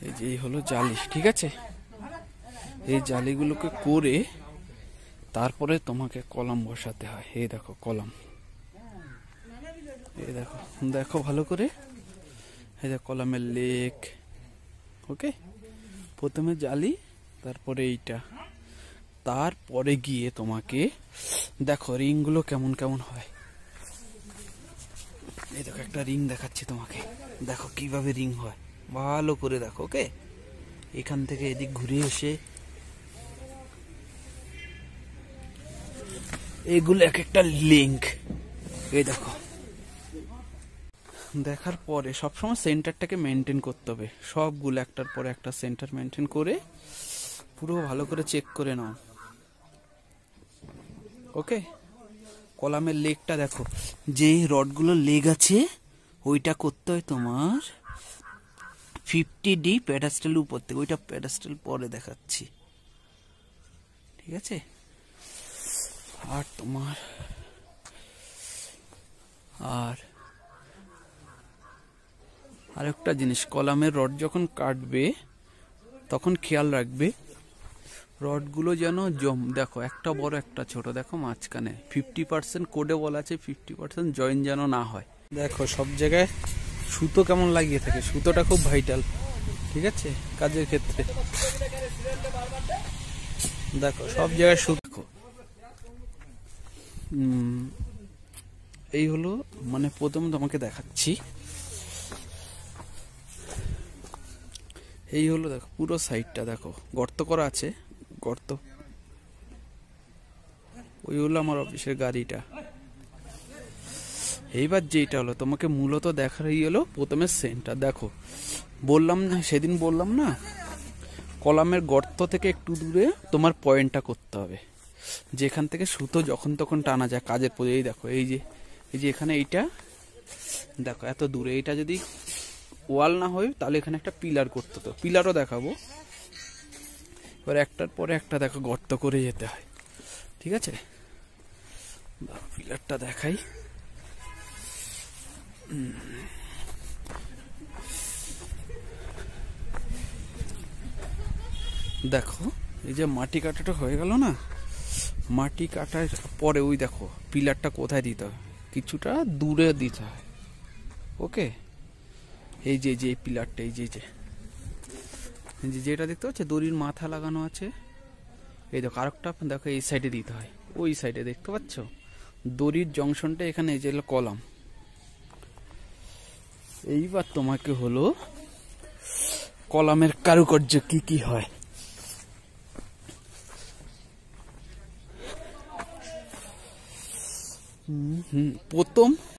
এই যে এই হলো জালি, ঠিক আছে। এই জালিগুলোকে করে তারপরে তোমাকে কলাম বসাতে হয়। এই দেখো কলাম, এই দেখো, দেখো ভালো করে। এই যে কলামের লেক। ওকে, প্রথমে জালি, তারপরে এইটা, তারপরে গিয়ে তোমাকে দেখো রিং গুলো কেমন কেমন হয়। এই দেখো একটা রিং দেখাচ্ছি তোমাকে, দেখো কিভাবে রিং হয়, ভালো করে দেখো। ওকে, এখান থেকে এদিক ঘুরে এসে এগুলো এক একটা লিঙ্ক। এই দেখো, দেখার পরে সবসময় সেন্টারটাকে মেনটেন করতে হবে। সবগুলো একটার পরে একটা সেন্টার মেনটেন করে পুরো ভালো করে চেক করে নাও। ওকে, কলামের লেগটা দেখো, যে রডগুলো লেগ আছে ওইটা করতে হয় তোমার 50D প্যাডাস্টেল উপর থেকে। ওইটা প্যাডাস্টেল পরে দেখাচ্ছি, ঠিক আছে। আর তোমার আরেকটা জিনিস, কলামের রড যখন কাটবে তখন খেয়াল রাখবে রডগুলো যেন দেখো একটা বড় একটা ছোট, দেখো মাঝখানে 50% কোডে বলা আছে 50% জয়েন যেন না হয়। দেখো সব জায়গায় সুতো কেমন লাগিয়ে থাকে, সুতোটা খুব ভাইটাল, ঠিক আছে, কাজের ক্ষেত্রে। দেখো সব জায়গায় সুতো। এই হলো মানে প্রথম তোমাকে দেখাচ্ছি, এই হলো দেখো পুরো সাইডটা দেখো গর্ত করা আছে, গর্ত। ওই হলো আমার অফিসের গাড়িটা। এইবার যেটা হলো তোমাকে মূলত দেখার হলো প্রথমে সেন্টার। দেখো বললাম না সেদিন, বললাম না কলামের গর্ত থেকে একটু দূরে তোমার পয়েন্টটা করতে হবে, যেখান থেকে সুতো যখন তখন টানা যায় কাজের পরে। এই দেখো, এই যে এখানে এইটা দেখো এত দূরে, এইটা যদি ওয়াল না হয় তাহলে এখানে একটা পিলার করতে হতো, পিলারও দেখাবো। এবার একটার পরে একটা দেখো গর্ত করে যেতে হয়, ঠিক আছে। পিলারটা দেখাই, দেখো এই যে মাটি কাটাটা হয়ে গেল না, মাটি কাটার পরে ওই দেখো পিলারটা কোথায় দিতে হয়, কিছুটা দূরে দিতে হয়। ওকে, এই যে পিলারটা, এই যে যেটা দেখতে পাচ্ছ দড়ির মাথা লাগানো আছে, এই দেখো আরেকটা দেখো এই সাইডে দিতে হয়, ওই সাইডে দেখতে পাচ্ছ দড়ির জংশনটা এখানে, এই যে হলো কলাম। এইবার তোমাকে হলো কলামের কারুকার্য কি কি হয়। প্রথম